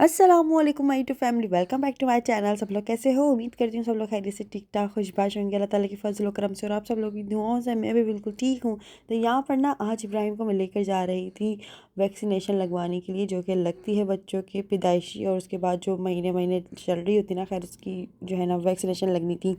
अस्सलामुअलैकुम my to family, welcome back to my channel. सब लोग कैसे हो? उम्मीद करती हूँ सब लोग खैरियत से ठीक ठाक खुशबाश होंगे। अल्लाह ताला की फजल व करम से और आप सब लोग की दुआओं से मैं भी बिल्कुल ठीक हूँ। तो यहाँ पर ना आज इब्राहिम को मैं लेकर जा रही थी वैक्सीनेशन लगवाने के लिए, जो कि लगती है बच्चों के पैदाइशी और उसके बाद जो महीने महीने चल रही होती ना, खैर उसकी जो है ना वैक्सीनेशन लगनी थी।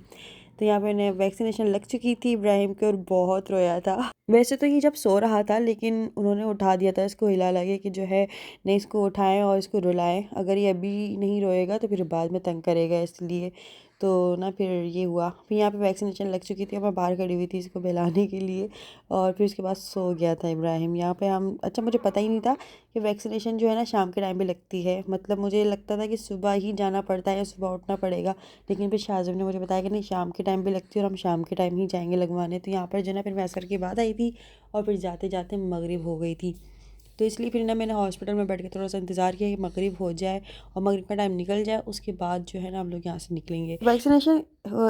तो यहाँ पे उन्हें वैक्सीनेशन लग चुकी थी इब्राहिम के और बहुत रोया था। वैसे तो ये जब सो रहा था लेकिन उन्होंने उठा दिया था इसको, हिला लगे कि जो है नहीं इसको उठाएं और इसको रुलाएं। अगर ये अभी नहीं रोएगा तो फिर बाद में तंग करेगा, इसलिए तो ना फिर ये हुआ। फिर यहाँ पे वैक्सीनेशन लग चुकी थी और मैं बाहर खड़ी हुई थी इसको बहलाने के लिए, और फिर उसके बाद सो गया था इब्राहिम। यहाँ पे हम अच्छा, मुझे पता ही नहीं था कि वैक्सीनेशन जो है ना शाम के टाइम पे लगती है। मतलब मुझे लगता था कि सुबह ही जाना पड़ता है या सुबह उठना पड़ेगा, लेकिन फिर शाहज़ब ने मुझे बताया कि नहीं, शाम के टाइम पे लगती है और हम शाम के टाइम ही जाएंगे लगवाने। तो यहाँ पर जो है ना फिर मैं असर के बाद आई थी और फिर जाते जाते मगरिब हो गई थी। तो इसलिए फिर ना मैंने हॉस्पिटल में बैठ के थोड़ा सा इंतज़ार किया कि मगरिब हो जाए और मगरिब का टाइम निकल जाए, उसके बाद जो है ना हम लोग यहाँ से निकलेंगे। वैक्सीनेशन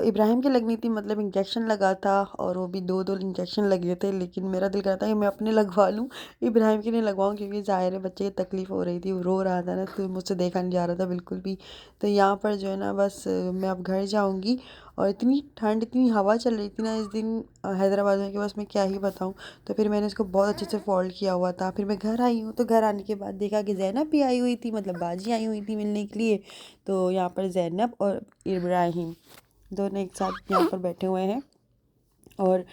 इब्राहिम की लगनी थी, मतलब इंजेक्शन लगा था और वो भी दो दो इंजेक्शन लगे थे, लेकिन मेरा दिल करता है कि मैं अपने लगवा लूँ, इब्राहिम की नहीं लगवाऊँ, क्योंकि ज़ाहिर है बच्चे की तकलीफ़ हो रही थी, वो रो रहा था ना, तो मुझसे देखा नहीं जा रहा था बिल्कुल भी। तो यहाँ पर जो है ना बस मैं अब घर जाऊँगी। और इतनी ठंड, इतनी हवा चल रही थी ना इस दिन हैदराबाद में, कि बस मैं क्या ही बताऊँ। तो फिर मैंने इसको बहुत अच्छे से फोल्ड किया हुआ था। फिर मैं घर आई हूँ, तो घर आने के बाद देखा कि ज़ैनब भी आई हुई थी, मतलब बाजी आई हुई थी मिलने के लिए। तो यहाँ पर ज़ैनब और इब्राहिम दोनों एक साथ यहाँ पर बैठे हुए हैं। और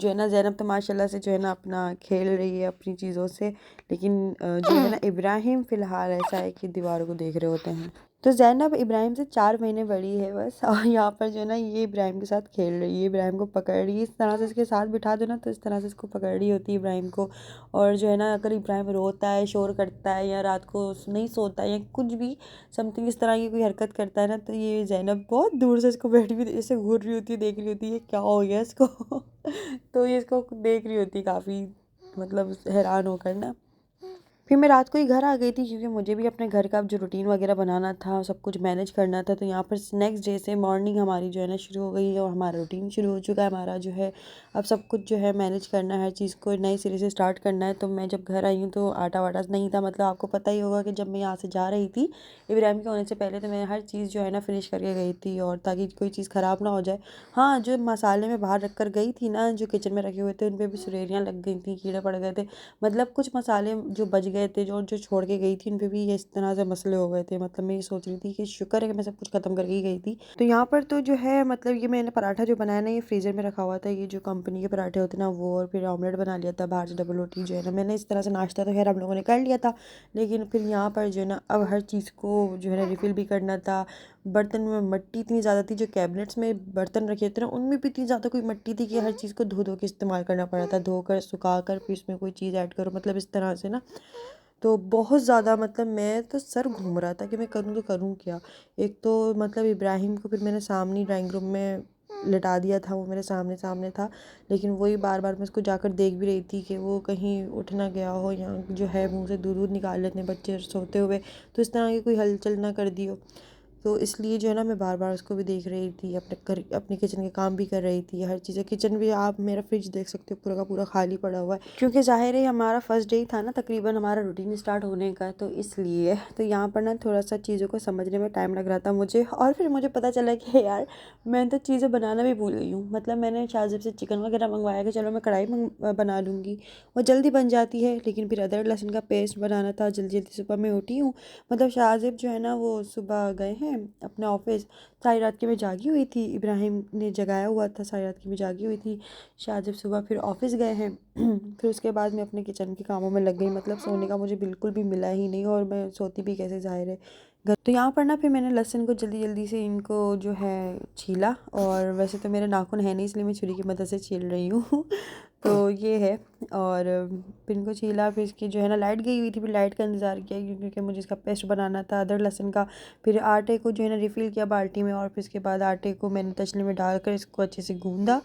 जो है ना ज़ैनब तो माशाल्लाह से जो है ना अपना खेल रही है अपनी चीज़ों से, लेकिन जो है ना इब्राहिम फ़िलहाल ऐसा है कि दीवारों को देख रहे होते हैं। तो ज़ैनब इब्राहिम से 4 महीने बड़ी है बस, और यहाँ पर जो है ना ये इब्राहिम के साथ खेल रही है, इब्राहिम को पकड़ रही है। इस तरह से इसके साथ बिठा दो ना, तो इस तरह से इसको पकड़ रही होती है इब्राहिम को। और जो है ना अगर इब्राहिम रोता है, शोर करता है या रात को नहीं सोता है या कुछ भी समथिंग इस तरह की कोई हरकत करता है ना, तो ये ज़ैनब बहुत दूर से इसको बैठी हुई ऐसे घूर रही होती है, देख रही होती है क्या हो गया इसको। तो ये इसको देख रही होती काफ़ी, मतलब हैरान होकर ना। फिर मैं रात को ही घर आ गई थी, क्योंकि मुझे भी अपने घर का जो रूटीन वगैरह बनाना था, सब कुछ मैनेज करना था। तो यहाँ पर नेक्स्ट डे से मॉर्निंग हमारी जो है ना शुरू हो गई है और हमारा रूटीन शुरू हो चुका है। हमारा जो है अब सब कुछ जो है मैनेज करना है, हर चीज़ को नए सिरे से स्टार्ट करना है। तो मैं जब घर आई हूँ तो आटा वाटा नहीं था, मतलब आपको पता ही होगा कि जब मैं यहाँ से जा रही थी इब्राहिम के होने से पहले, तो मैं हर चीज़ जो है ना फिनिश करके गई थी, और ताकि कोई चीज़ ख़राब ना हो जाए। हाँ, जो मसाले मैं बाहर रख कर गई थी ना, जो किचन में रखे हुए थे, उन पर भी सुरेरियाँ लग गई थी, कीड़े पड़ गए थे। मतलब कुछ मसाले जो बच गए थे, जो छोड़ के गई थी, उन पे भी ये इस तरह से मसले हो गए थे। मतलब मैं ये सोच रही थी कि शुक्र है कि मैं सब कुछ ख़त्म करके ही गई थी। तो यहाँ पर तो जो है मतलब ये मैंने पराठा जो बनाया ना, ये फ्रीज़र में रखा हुआ था, ये जो कंपनी के पराठे होते हैं ना वो, और फिर ऑमलेट बना लिया था बाहर से, डबल रोटी जो है ना। मैंने इस तरह से नाश्ता तो खैर हम लोगों ने कर लिया था, लेकिन फिर यहाँ पर जो है ना अब हर चीज़ को जो है ना रिफ़िल भी करना था। बर्तन में मट्टी इतनी ज़्यादा थी, जो कैबिनेट्स में बर्तन रखे थे ना उनमें भी इतनी ज़्यादा कोई मट्टी थी कि हर चीज़ को धो धो के इस्तेमाल करना पड़ा था, धोकर सुखा कर फिर इसमें कोई चीज़ ऐड करो, मतलब इस तरह से ना। तो बहुत ज़्यादा, मतलब मैं तो सर घूम रहा था कि मैं करूँ तो करूँ क्या। एक तो मतलब इब्राहिम को फिर मैंने सामने ड्राइंग रूम में लिटा दिया था, वो मेरे सामने सामने था, लेकिन वही बार बार मैं उसको जाकर देख भी रही थी कि वो कहीं उठ ना गया हो, या जो है मुंह से दूध दूध निकाल लेते हैं बच्चे सोते हुए, तो इस तरह की कोई हलचल ना कर दी हो। तो इसलिए जो है ना मैं बार बार उसको भी देख रही थी, अपने किचन के काम भी कर रही थी, हर चीज़ें। किचन भी आप मेरा फ्रिज देख सकते हो पूरा का पूरा खाली पड़ा हुआ है, क्योंकि ज़ाहिर है हमारा फर्स्ट डे ही था ना तकरीबन हमारा रूटीन स्टार्ट होने का, तो इसलिए तो यहाँ पर ना थोड़ा सा चीज़ों को समझने में टाइम लग रहा था मुझे। और फिर मुझे पता चला कि यार मैं तो चीज़ें बनाना भी भूल गई हूँ। मतलब मैंने शाहज़ब से चिकन वगैरह मंगवाया कि चलो मैं कढ़ाई बना लूँगी, वो जल्दी बन जाती है, लेकिन फिर अदरक लहसुन का पेस्ट बनाना था। जल्दी जल्दी सुबह मैं उठी हूँ, मतलब शाहज़ब जो है ना वो सुबह गए हैं अपने ऑफिस। सारी रात की मैं जागी हुई थी, इब्राहिम ने जगाया हुआ था, सारी रात की मैं जागी हुई थी। शाहज़ब सुबह फिर ऑफिस गए हैं। फिर उसके बाद मैं अपने किचन के कामों में लग गई, मतलब सोने का मुझे बिल्कुल भी मिला ही नहीं, और मैं सोती भी कैसे, ज़ाहिर है घर। तो यहाँ पर ना फिर मैंने लहसुन को जल्दी जल्दी से इनको जो है छीला, और वैसे तो मेरे नाखून है नहीं इसलिए मैं छुरी की मदद से छील रही हूँ। तो ये है। और फिर इनको छीला, फिर इसकी जो है ना लाइट गई हुई थी, फिर लाइट का इंतज़ार किया क्योंकि मुझे इसका पेस्ट बनाना था अदरक लहसुन का। फिर आटे को जो है ना रिफ़िल किया बाल्टी में, और फिर इसके बाद आटे को मैंने तसले में डालकर इसको अच्छे से गूँधा।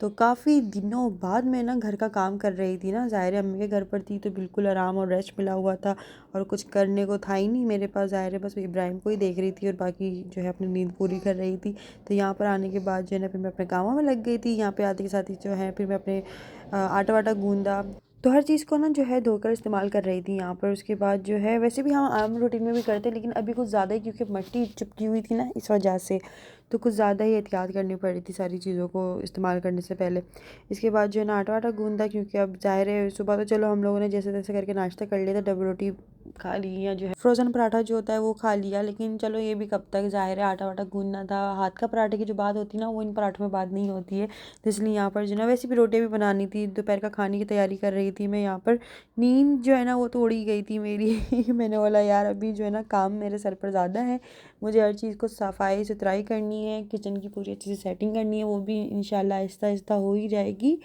तो काफ़ी दिनों बाद मैं ना घर का काम कर रही थी ना, ज़ाहिर है अम्मी के घर पर थी तो बिल्कुल आराम और रेस्ट मिला हुआ था, और कुछ करने को था ही नहीं मेरे पास, ज़ाहिर है बस इब्राहिम को ही देख रही थी और बाकी जो है अपनी नींद पूरी कर रही थी। तो यहाँ पर आने के बाद जो है ना फिर मैं अपने कामों में लग गई थी। यहाँ पे आते के साथ ही जो है फिर मैं अपने आटा वाटा गूँधा, तो हर चीज़ को ना जो है धोकर इस्तेमाल कर रही थी यहाँ पर। उसके बाद जो है वैसे भी हम आम रूटीन में भी करते हैं, लेकिन अभी कुछ ज़्यादा ही, क्योंकि मिट्टी चिपकी हुई थी ना इस वजह से, तो कुछ ज़्यादा ही एहतियात करनी पड़ी थी सारी चीज़ों को इस्तेमाल करने से पहले। इसके बाद जो है ना आटा वाटा गूंदा, क्योंकि अब ज़ाहिर है सुबह तो चलो हम लोगों ने जैसे तैसे करके नाश्ता कर लिया था, डबल रोटी खा ली या जो है फ्रोज़न पराठा जो होता है वो खा लिया, लेकिन चलो ये भी कब तक, ज़ाहिर है आटा वाटा गूंदना था। हाथ का पराठे की जो बात होती है ना वो इन पराठों में बात नहीं होती है। तो इसलिए यहाँ पर जो ना वैसे भी रोटियाँ भी बनानी थी, दोपहर का खाने की तैयारी कर रही थी मैं यहाँ पर। नींद जो है ना वो तो उड़ ही गई थी मेरी मैंने बोला यार अभी जो है ना काम मेरे सर पर ज़्यादा है, मुझे हर चीज़ को सफाई सुथराई करनी है, किचन की पूरी अच्छी से सेटिंग करनी है, वो भी इंशाल्लाह आहिस्ता आहिस्ता हो ही जाएगी।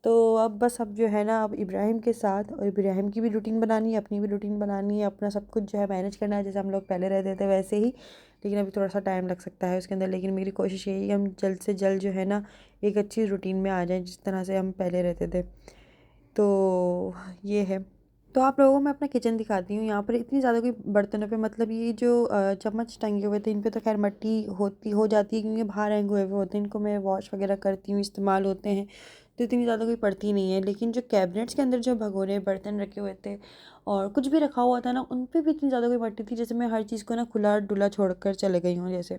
तो अब जो है ना अब इब्राहिम के साथ, और इब्राहिम की भी रूटीन बनानी है, अपनी भी रूटीन बनानी है, अपना सब कुछ जो है मैनेज करना है, जैसे हम लोग पहले रहते थे वैसे ही। लेकिन अभी थोड़ा सा टाइम लग सकता है उसके अंदर, लेकिन मेरी कोशिश यही है कि हम जल्द से जल्द जो है ना एक अच्छी रूटीन में आ जाएं, जिस तरह से हम पहले रहते थे। तो ये है। तो आप लोगों को मैं अपना किचन दिखाती हूँ। यहाँ पर इतनी ज़्यादा कोई बर्तनों पे, मतलब ये जो चम्मच टंगे हुए थे इन पे तो खैर मिट्टी होती हो जाती है, क्योंकि बाहर हैंग हुए हुए होते हैं, इनको मैं वॉश वगैरह करती हूँ, इस्तेमाल होते हैं, तो इतनी ज़्यादा कोई पड़ती नहीं है। लेकिन जो कैबिनेट्स के अंदर जो भगोने बर्तन रखे हुए थे और कुछ भी रखा हुआ था ना, उन पे भी इतनी ज़्यादा कोई मट्टी थी, जैसे मैं हर चीज़ को ना खुला डुला छोड़ कर चले गई हूँ जैसे।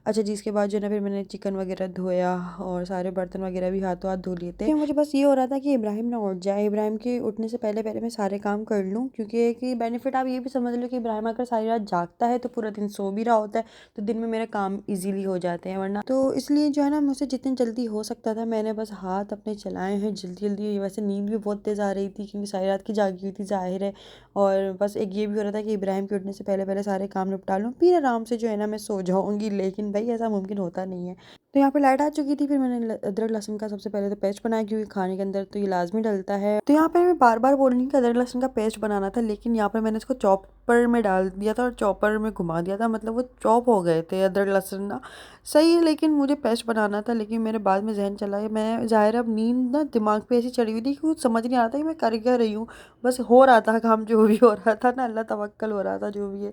अच्छा जी, इसके बाद जो है ना फिर मैंने चिकन वगैरह धोया और सारे बर्तन वगैरह भी हाथों हाथ धो लिए थे। मुझे बस ये हो रहा था कि इब्राहिम ना उठ जाए, इब्राहिम के उठने से पहले पहले मैं सारे काम कर लूँ, क्योंकि एक ही बेनिफिट आप ये भी समझ लो कि इब्राहिम अगर सारी रात जागता है तो पूरा दिन सो भी रहा होता है, तो दिन में मेरे काम ईजीली हो जाते हैं। वरना तो इसलिए जो है ना मुझसे जितनी जल्दी हो सकता था मैंने बस हाथ अपने चलाए हैं जल्दी जल्दी। वैसे नींद भी बहुत तेज़ आ रही थी, क्योंकि सारी रात की जागी हुई थी ज़ाहिर है, और बस एक ये भी हो रहा था कि इब्राहिम के उठने से पहले पहले सारे काम निपटा लूँ, फिर आराम से जो है ना मैं सो जाऊँगी। लेकिन भाई ऐसा मुमकिन होता नहीं है। तो यहाँ पे लाइट आ चुकी थी, फिर मैंने अदरक लहसुन का सबसे पहले तो पेस्ट बनाया, क्योंकि खाने के अंदर तो ये लाजमी डलता है। तो यहाँ पे मैं बार बार बोल रही हूँ कि अदरक लहसुन का पेस्ट बनाना था, लेकिन यहाँ पर मैंने इसको चॉपर में डाल दिया था और चॉपर में घुमा दिया था, मतलब वो चॉप हो गए थे अदरक लहसुन ना। सही है, लेकिन मुझे पेस्ट बनाना था। लेकिन मेरे बाद में जहन चला कि मैं ज़ाहिर अब नींद ना दिमाग पे ऐसी चढ़ी हुई थी कि कुछ समझ नहीं आ रहा था कि मैं कर क्या रही हूँ। बस हो रहा था काम, जो भी हो रहा था ना, अल्लाह तवक्कल हो रहा था जो भी है।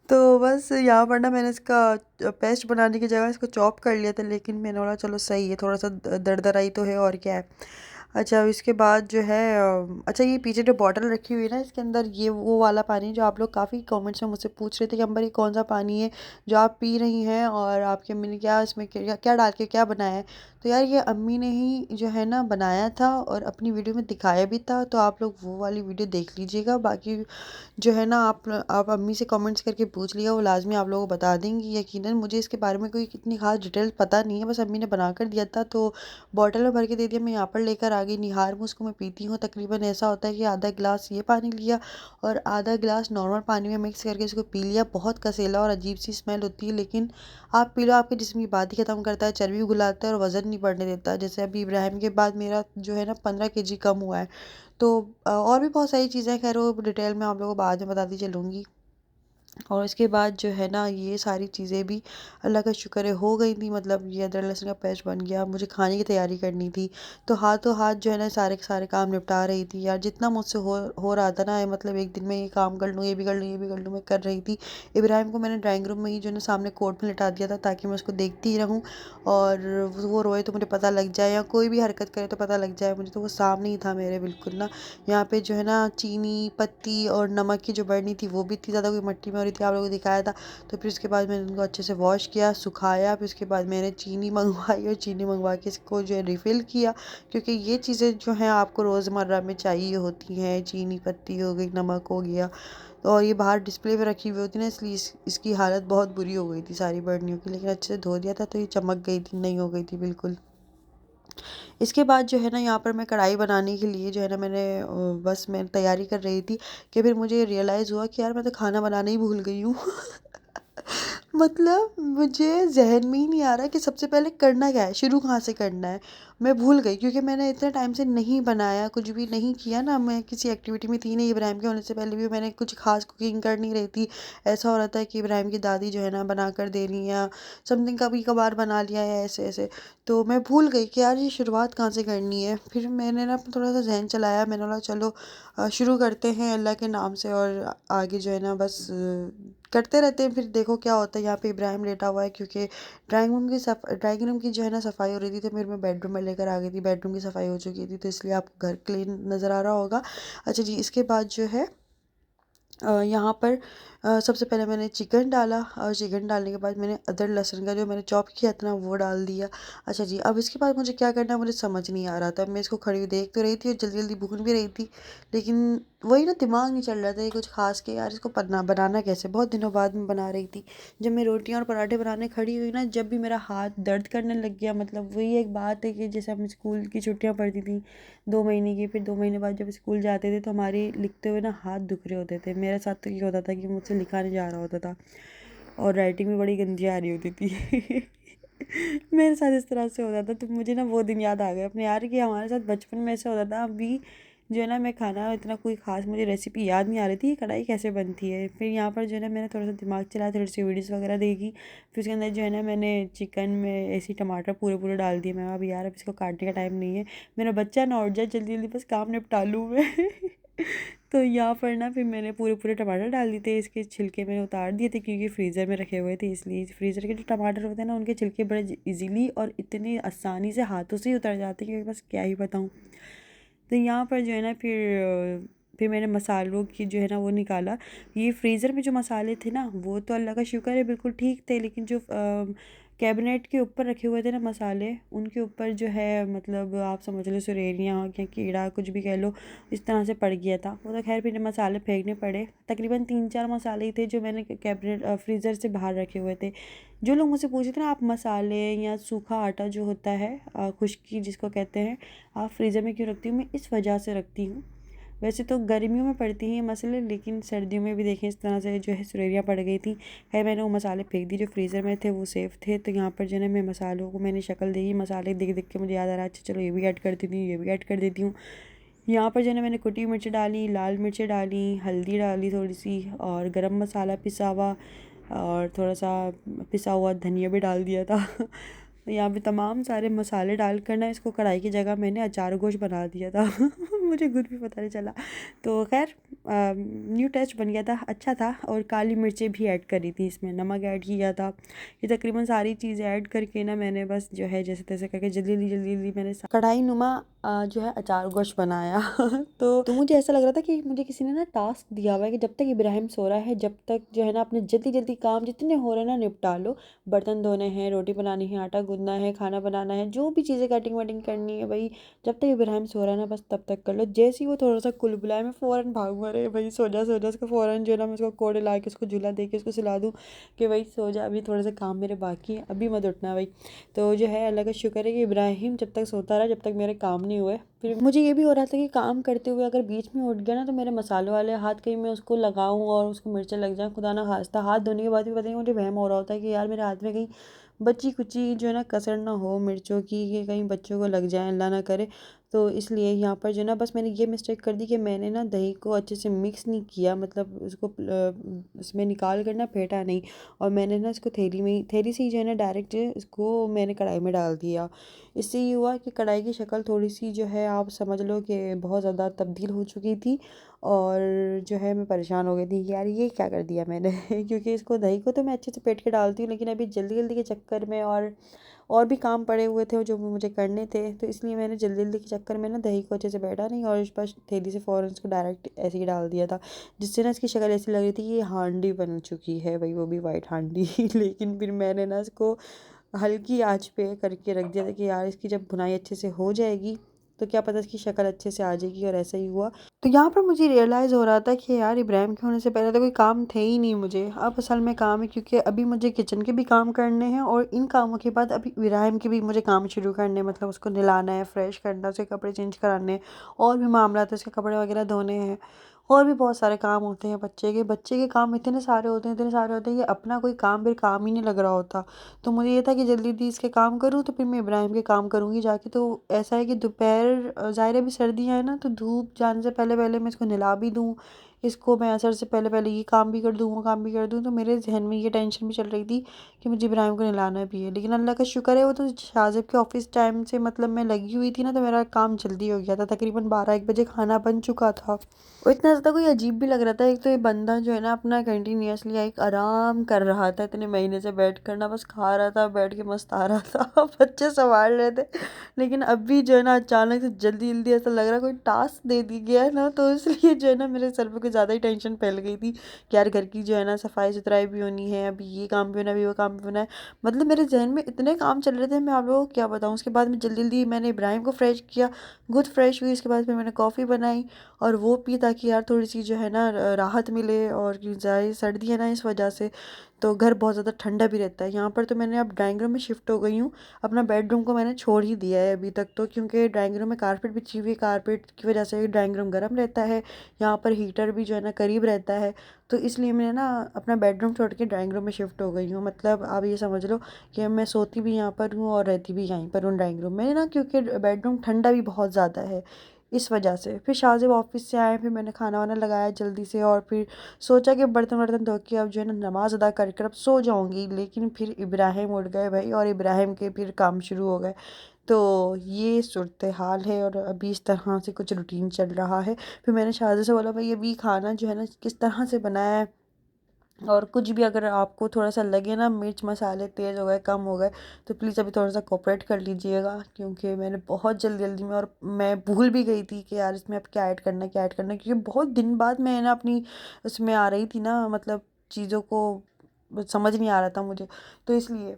तो बस यहाँ पर ना मैंने इसका पेस्ट बनाने की जगह इसको चॉप कर लिया था, लेकिन मैंने बोला चलो सही है, थोड़ा सा दरदराई तो है और क्या है। अच्छा, इसके बाद जो है अच्छा ये पीछे जो बॉटल रखी हुई है ना, इसके अंदर ये वो वाला पानी जो आप लोग काफ़ी कमेंट्स में मुझसे पूछ रहे थे कि अंबर ये कौन सा पानी है जो आप पी रही हैं, और आपकी अम्मी ने क्या इसमें क्या क्या डाल के क्या बनाया है। तो यार ये अम्मी ने ही जो है ना बनाया था और अपनी वीडियो में दिखाया भी था, तो आप लोग वो वाली वीडियो देख लीजिएगा। बाकी जो है ना आप अम्मी से कमेंट्स करके पूछ लिया, वो लाजमी आप लोगों को बता देंगी यकीनन। मुझे इसके बारे में कोई इतनी खास डिटेल पता नहीं है, बस अम्मी ने बना कर दिया था तो बॉटल में भर के दे दिया। मैं यहाँ पर लेकर आ गई निहार में, उसको मैं पीती हूँ। तकरीबन ऐसा होता है कि आधा गिलास ये पानी लिया और आधा गिलास नॉर्मल पानी में मिक्स करके इसको पी लिया। बहुत कसेला और अजीब सी स्मेल होती है, लेकिन आप पी लो, आपके जिस्म की बात ही ख़त्म करता है, चर्बी भी घुलाता है और वज़न नहीं बढ़ने देता। जैसे अभी इब्राहिम के बाद मेरा जो है ना 15 kg कम हुआ है। तो और भी बहुत सारी चीज़ें, खैर वो डिटेल में आप लोगों को बाद में बताती चलूँगी। और इसके बाद जो है ना ये सारी चीज़ें भी अल्लाह का शुक्र है हो गई थी, मतलब ये अदरक लहसुन का पेस्ट बन गया। मुझे खाने की तैयारी करनी थी, तो हाथों हाथ जो है ना सारे के सारे काम निपटा रही थी यार, जितना मुझसे हो रहा था ना, मतलब एक दिन में ये काम कर लूँ, ये भी कर लूँ, ये भी कर लूँ, मैं कर रही थी। इब्राहिम को मैंने ड्राइंग रूम में ही जो है ना सामने कोर्ट में लिटा दिया था, ताकि मैं उसको देखती ही रहूँ, और वो रोए तो मुझे पता लग जाए, या कोई भी हरकत करे तो पता लग जाए मुझे। तो वो सामने ही था मेरे बिल्कुल ना। यहाँ पे जो है ना चीनी पत्ती और नमक की जो बरनी थी वो भी इतनी ज़्यादा कोई मट्टी में हो रही थी, आप लोगों को दिखाया था। तो फिर उसके बाद मैंने उनको अच्छे से वॉश किया, सुखाया, फिर उसके बाद मैंने चीनी मंगवाई और चीनी मंगवा के इसको जो है रिफ़िल किया, क्योंकि ये चीज़ें जो हैं आपको रोज़मर्रा में चाहिए होती हैं। चीनी पत्ती हो गई, नमक हो गया, तो और ये बाहर डिस्प्ले पे रखी हुई होती है ना, इसलिए इसकी हालत बहुत बुरी हो गई थी सारी बर्नियों की। लेकिन अच्छे से धो दिया था तो ये चमक गई थी, नहीं हो गई थी बिल्कुल। इसके बाद जो है ना यहाँ पर मैं कढ़ाई बनाने के लिए जो है ना मैंने बस मैं तैयारी कर रही थी कि फिर मुझे रियलाइज़ हुआ कि यार मैं तो खाना बनाना ही भूल गई हूँ मतलब मुझे ज़हन में ही नहीं आ रहा कि सबसे पहले करना क्या है, शुरू कहाँ से करना है। मैं भूल गई, क्योंकि मैंने इतने टाइम से नहीं बनाया, कुछ भी नहीं किया ना, मैं किसी एक्टिविटी में थी नहीं। इब्राहिम के होने से पहले भी मैंने कुछ खास कुकिंग कर नहीं रही थी। ऐसा हो रहा था कि इब्राहिम की दादी जो है ना बना कर दे रही, या समथिंग कभी कभार बना लिया है ऐसे ऐसे। तो मैं भूल गई कि यार ये शुरुआत कहाँ से करनी है। फिर मैंने ना थोड़ा सा जहन चलाया, मैंने बोला चलो शुरू करते हैं अल्लाह के नाम से, और आगे जो है ना बस करते रहते हैं। फिर देखो क्या होता है, यहाँ पे इब्राहिम लेटा हुआ है क्योंकि ड्राइंग रूम की जो है ना सफाई हो रही थी, तो फिर मैं बेडरूम में लेकर आ गई थी। बेडरूम की सफाई हो चुकी थी, तो इसलिए आपको घर क्लीन नज़र आ रहा होगा। अच्छा जी, इसके बाद जो है यहाँ पर सबसे पहले मैंने चिकन डाला, और चिकन डालने के बाद मैंने अदरक लहसुन का जो मैंने चॉप किया था ना वो डाल दिया। अच्छा जी, अब इसके बाद मुझे क्या करना है मुझे समझ नहीं आ रहा था। मैं इसको खड़ी हुई देख तो रही थी और जल्दी जल्दी भून भी रही थी, लेकिन वही ना दिमाग नहीं चल रहा था ये कुछ खास के, यार इसको बनाना कैसे। बहुत दिनों बाद मैं बना रही थी। जब मैं रोटियां और पराठे बनाने खड़ी हुई ना, जब भी मेरा हाथ दर्द करने लग गया। मतलब वही एक बात है कि जैसे हम स्कूल की छुट्टियां पड़ती थी 2 महीने की, फिर 2 महीने बाद जब स्कूल जाते थे तो हमारे लिखते हुए ना हाथ दुख रहे होते थे। मेरे साथ तो ये होता था कि मुझसे लिखा नहीं जा रहा होता था, और राइटिंग भी बड़ी गंदी आ रही होती थी। मेरे साथ इस तरह से होता था, तो मुझे ना वो दिन याद आ गए अपने, यार कि हमारे साथ बचपन में ऐसा होता था। अभी जो है ना मैं खाना इतना कोई ख़ास मुझे रेसिपी याद नहीं आ रही थी कढ़ाई कैसे बनती है। फिर यहाँ पर जो है ना मैंने थोड़ा सा दिमाग चलाया, थोड़ी सी वीडियोस वगैरह देखी। फिर उसके अंदर जो है ना मैंने चिकन में ऐसे टमाटर पूरे पूरे डाल दिए। मैं अभी यार अब इसको काटने का टाइम नहीं है, मेरा बच्चा ना उठ जाए, जल्दी जल्दी बस काम निपटा लूँ मैं। तो यहाँ पर ना फिर मैंने पूरे पूरे टमाटर डाल दिए थे। इसके छिलके मैंने उतार दिए थे क्योंकि फ्रीज़र में रखे हुए थे, इसलिए फ्रीज़र के जो टमाटर होते हैं ना उनके छिलके बड़े इजीली और इतनी आसानी से हाथों से ही उतर जाते हैं कि बस क्या ही बताऊँ। तो यहाँ पर जो है ना फिर मैंने मसालों की जो है ना वो निकाला। ये फ्रीज़र में जो मसाले थे ना वो तो अल्लाह का शुक्र है बिल्कुल ठीक थे, लेकिन जो कैबिनेट के ऊपर रखे हुए थे ना मसाले, उनके ऊपर जो है मतलब आप समझ लो सुरेलियाँ या कीड़ा कुछ भी कह लो, इस तरह से पड़ गया था वो। तो खैर फिर मसाले फेंकने पड़े। तकरीबन 3-4 मसाले ही थे जो मैंने कैबिनेट फ्रीज़र से बाहर रखे हुए थे। जो लोग मुझसे पूछे थे ना आप मसाले या सूखा आटा जो होता है खुश्की जिसको कहते हैं, आप फ्रीज़र में क्यों रखती हूँ? मैं इस वजह से रखती हूँ। वैसे तो गर्मियों में पड़ती हैं ये मसाले, लेकिन सर्दियों में भी देखें इस तरह से जो है सुरेलियाँ पड़ गई थी। खैर मैंने वो मसाले फेंक दिए, जो फ्रीज़र में थे वो सेफ़ थे। तो यहाँ पर जो है ना मैं मसालों को मैंने शक्ल देखी, मसाले देख देख के मुझे याद आ रहा है अच्छा चलो ये भी ऐड कर देती हूँ, ये भी ऐड कर देती हूँ। यहाँ पर जो है ना मैंने कुटी मिर्च डाली, लाल मिर्चें डाली, हल्दी डाली थोड़ी सी, और गरम मसाला पिसा हुआ, और थोड़ा सा पिसा हुआ धनिया भी डाल दिया था। यहाँ पे तमाम सारे मसाले डाल कर ना इसको कढ़ाई की जगह मैंने अचार गोश्त बना दिया था। मुझे खुद भी पता नहीं चला। तो खैर न्यू टेस्ट बन गया था, अच्छा था। और काली मिर्चें भी ऐड करी थी, इसमें नमक ऐड किया था। ये तकरीबन सारी चीज़ें ऐड करके ना मैंने बस जो है जैसे तैसे करके जल्दी जल्दी जल्दी मैंने कढ़ाई नुमा जो है अचार गोश्त बनाया। तो मुझे ऐसा लग रहा था कि मुझे किसी ने ना टास्क दिया हुआ है कि जब तक इब्राहिम सो रहा है, जब तक जो है ना अपने जल्दी जल्दी काम जितने हो रहे हैं ना निपटा लो। बर्तन धोने हैं, रोटी बनानी है, आटा गूंदना है, खाना बनाना है, जो भी चीज़ें कटिंग वटिंग करनी है भाई, जब तक इब्राहिम सो रहा है ना बस तब तक कर लो। जैसे ही वो थोड़ा सा कुल बुलाए मैं फ़ौरन भागूँ, अरे भाई सो जा उसको फ़ौरन जो है ना मैं उसको कोड़े ला के उसको झूला दे के उसको सुला दूँ कि भाई सो जा, अभी थोड़ा सा काम मेरे बाकी है, अभी मत उठना भाई। तो जो है अल्लाह का शुक्र है कि इब्राहिम जब तक सोता रहा, जब तक मेरे काम नहीं हुए। फिर मुझे ये भी हो रहा था कि काम करते हुए अगर बीच में उठ गया ना तो मेरे मसालों वाले हाथ कहीं मैं उसको लगाऊं और उसको मिर्चें लग जाए, खुदा ना खास्ता। हाथ धोने के बाद भी पता नहीं मुझे वहम हो रहा होता है कि यार मेरे हाथ में कहीं बची कुची जो है ना कसर ना हो मिर्चों की, कि कहीं बच्चों को लग जाए, अल्लाह ना करे। तो इसलिए यहाँ पर जो है ना बस मैंने ये मिस्टेक कर दी कि मैंने ना दही को अच्छे से मिक्स नहीं किया, मतलब उसको उसमें निकाल कर ना फेंटा नहीं, और मैंने ना इसको थैली से ही जो है ना डायरेक्ट इसको मैंने कढ़ाई में डाल दिया। इससे ये हुआ कि कढ़ाई की शक्ल थोड़ी सी जो है आप समझ लो कि बहुत ज़्यादा तब्दील हो चुकी थी, और जो है मैं परेशान हो गई थी कि यार ये क्या कर दिया मैंने। क्योंकि इसको दही को तो मैं अच्छे से फेंट के डालती हूँ, लेकिन अभी जल्दी जल्दी के चक्कर में और भी काम पड़े हुए थे जो मुझे करने थे, तो इसलिए मैंने जल्दी जल्दी के चक्कर में ना दही को अच्छे से बैठा नहीं और इस पर थैली से फ़ौरन इसको डायरेक्ट ऐसे ही डाल दिया था, जिससे ना इसकी शक्ल ऐसी लग रही थी कि ये हांडी बन चुकी है भाई, वो भी वाइट हांडी। लेकिन फिर मैंने ना इसको हल्की आंच पे करके रख दिया था कि यार इसकी जब भुनाई अच्छे से हो जाएगी तो क्या पता इसकी शक्ल अच्छे से आ जाएगी, और ऐसा ही हुआ। तो यहाँ पर मुझे रियलाइज़ हो रहा था कि यार इब्राहिम के होने से पहले तो कोई काम थे ही नहीं मुझे, अब असल में काम है, क्योंकि अभी मुझे किचन के भी काम करने हैं और इन कामों के बाद अभी इब्राहिम के भी मुझे काम शुरू करने हैं, मतलब उसको नहलाना है, फ्रेश करना, उसके कपड़े चेंज कराने हैं, और भी मामला है, उसके कपड़े वगैरह धोने हैं, और भी बहुत सारे काम होते हैं। बच्चे के काम इतने सारे होते हैं, इतने सारे होते हैं कि अपना कोई काम फिर काम ही नहीं लग रहा होता। तो मुझे ये था कि जल्दी जल्दी इसके काम करूँ तो फिर मैं इब्राहिम के काम करूँगी जाके। तो ऐसा है कि दोपहर ज़ाहिर है अभी सर्दियाँ हैं ना, तो धूप जाने से पहले पहले मैं इसको नहला भी दूँ, इसको मैं असर से पहले पहले ये काम भी कर दूँ, वो काम भी कर दूँ। तो मेरे जहन में ये टेंशन भी चल रही थी कि मुझे इब्राहिम को नहलाना भी है। लेकिन अल्लाह का शुक्र है, वो तो शाज़िब के ऑफिस टाइम से मतलब मैं लगी हुई थी ना, तो मेरा काम जल्दी हो गया था। तकरीबन 12-1 बजे खाना बन चुका था। और इतना ज़्यादा कोई अजीब भी लग रहा था। एक तो ये बंदा जो है ना अपना कंटिन्यूअसली एक आराम कर रहा था, इतने महीने से बैठ कर ना बस खा रहा था, बैठ के मस्त आ रहा था बच्चे संभाल रहे थे। लेकिन अभी जो है ना अचानक से जल्दी जल्दी ऐसा लग रहा है कोई टास्क दे दी गया है ना, तो इसलिए जो है ना मेरे सर पे कुछ ज़्यादा ही टेंशन फैल गई थी कि यार घर की जो है ना सफाई सुथराई भी होनी है, अभी ये काम भी होना है, अभी वो काम भी होना है। मतलब मेरे जहन में इतने काम चल रहे थे, मैं आप लोगों को क्या बताऊँ। उसके बाद में जल्दी जल्दी मैंने इब्राहिम को फ्रेश किया, खुद फ्रेश हुई। उसके बाद फिर मैंने कॉफ़ी बनाई और वो पी, ताकि यार थोड़ी सी जो है ना राहत मिले। और ज़्यादा सर्दी है ना इस वजह से, तो घर बहुत ज़्यादा ठंडा भी रहता है यहाँ पर। तो मैंने अब ड्राइंग रूम में शिफ्ट हो गई हूँ। अपना बेडरूम को मैंने छोड़ ही दिया है अभी तक तो, क्योंकि ड्राइंग रूम में कारपेट बिछी हुई है, कारपेट की वजह से ड्राइंग रूम गर्म रहता है। यहाँ पर हीटर भी जो है ना करीब रहता है, तो इसलिए मैं ना अपना बेडरूम छोड़ के ड्राइंग रूम में शिफ्ट हो गई हूँ। मतलब आप ये समझ लो कि मैं सोती भी यहाँ पर हूँ और रहती भी यहीं पर हूँ ड्राइंग रूम में ना, क्योंकि बेडरूम ठंडा भी बहुत ज़्यादा है इस वजह से। फिर शाहज़ेब ऑफिस से आए, फिर मैंने खाना वाना लगाया जल्दी से, और फिर सोचा कि बर्तन वर्तन धो के अब जो है ना नमाज़ अदा कर अब सो जाऊंगी। लेकिन फिर इब्राहिम उठ गए भाई, और इब्राहिम के फिर काम शुरू हो गए। तो ये सूरत हाल है, और अभी इस तरह से कुछ रूटीन चल रहा है। फिर मैंने शाहज़ेब से बोला भाई अभी खाना जो है ना किस तरह से बनाया है, और कुछ भी अगर आपको थोड़ा सा लगे ना मिर्च मसाले तेज़ हो गए, कम हो गए, तो प्लीज़ अभी थोड़ा सा कोऑपरेट कर लीजिएगा। क्योंकि मैंने बहुत जल्दी जल्दी में, और मैं भूल भी गई थी कि यार इसमें अब क्या ऐड करना है, क्या ऐड करना है, क्योंकि बहुत दिन बाद मैं ना अपनी उसमें आ रही थी ना, मतलब चीज़ों को समझ नहीं आ रहा था मुझे, तो इसलिए।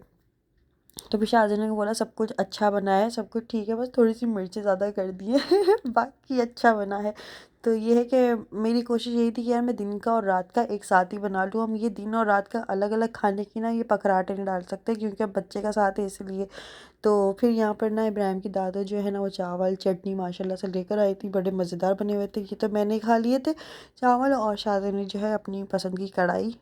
तो फिर शाहजहाँ ने बोला सब कुछ अच्छा बना है, सब कुछ ठीक है, बस थोड़ी सी मिर्चें ज़्यादा कर दी है बाकी अच्छा बना है। तो ये है कि मेरी कोशिश यही थी कि यार मैं दिन का और रात का एक साथ ही बना लूँ। हम ये दिन और रात का अलग अलग खाने की ना ये पकड़ाटे नहीं डाल सकते, क्योंकि अब बच्चे का साथ है इसलिए। तो फिर यहाँ पर ना इब्राहिम की दादा जो है ना वो चावल चटनी माशाल्लाह से लेकर आई थी, बड़े मज़ेदार बने हुए थे। ये तो मैंने खा लिए थे चावल, और शाहजहाँ ने जो है अपनी पसंद की कढ़ाई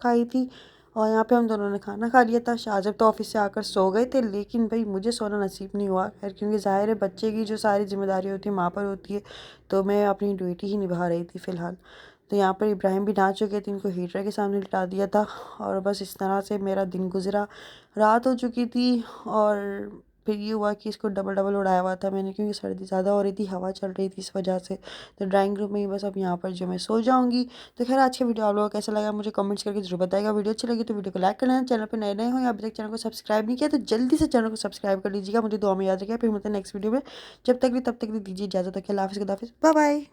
खाई थी। और यहाँ पे हम दोनों ने खाना खा लिया था। शाहज़ब तो ऑफिस से आकर सो गए थे, लेकिन भाई मुझे सोना नसीब नहीं हुआ खैर, क्योंकि ज़ाहिर है बच्चे की जो सारी जिम्मेदारी होती है माँ पर होती है, तो मैं अपनी ड्यूटी ही निभा रही थी फ़िलहाल। तो यहाँ पर इब्राहिम भी नहा चुके थे, इनको हीटर के सामने लिटा दिया था, और बस इस तरह से मेरा दिन गुजरा। रात हो चुकी थी, और फिर ये हुआ कि इसको डबल डबल उड़ाया हुआ था मैंने, क्योंकि सर्दी ज़्यादा हो रही थी, हवा चल रही थी इस वजह से। तो ड्राइंग रूम में ही बस अब यहाँ पर जो मैं सो जाऊँगी। तो खैर आज का वीडियो आप लोगों को कैसा लगा मुझे कमेंट्स करके जरूर बताएगा। वीडियो अच्छी लगी तो वीडियो को लाइक करना, चैनल पर नए नए हो या अभी तक चैनल को सब्सक्राइब नहीं किया तो जल्दी से चैनल को सब्सक्राइब कर लीजिएगा। मुझे दुआ में याद रखिएगा। फिर मिलते हैं नेक्स्ट वीडियो में, जब तक भी तब तक दीजिए इजाज़त। अल्लाह हाफ़िज़, खुदा हाफ़िज़, बाय बाय।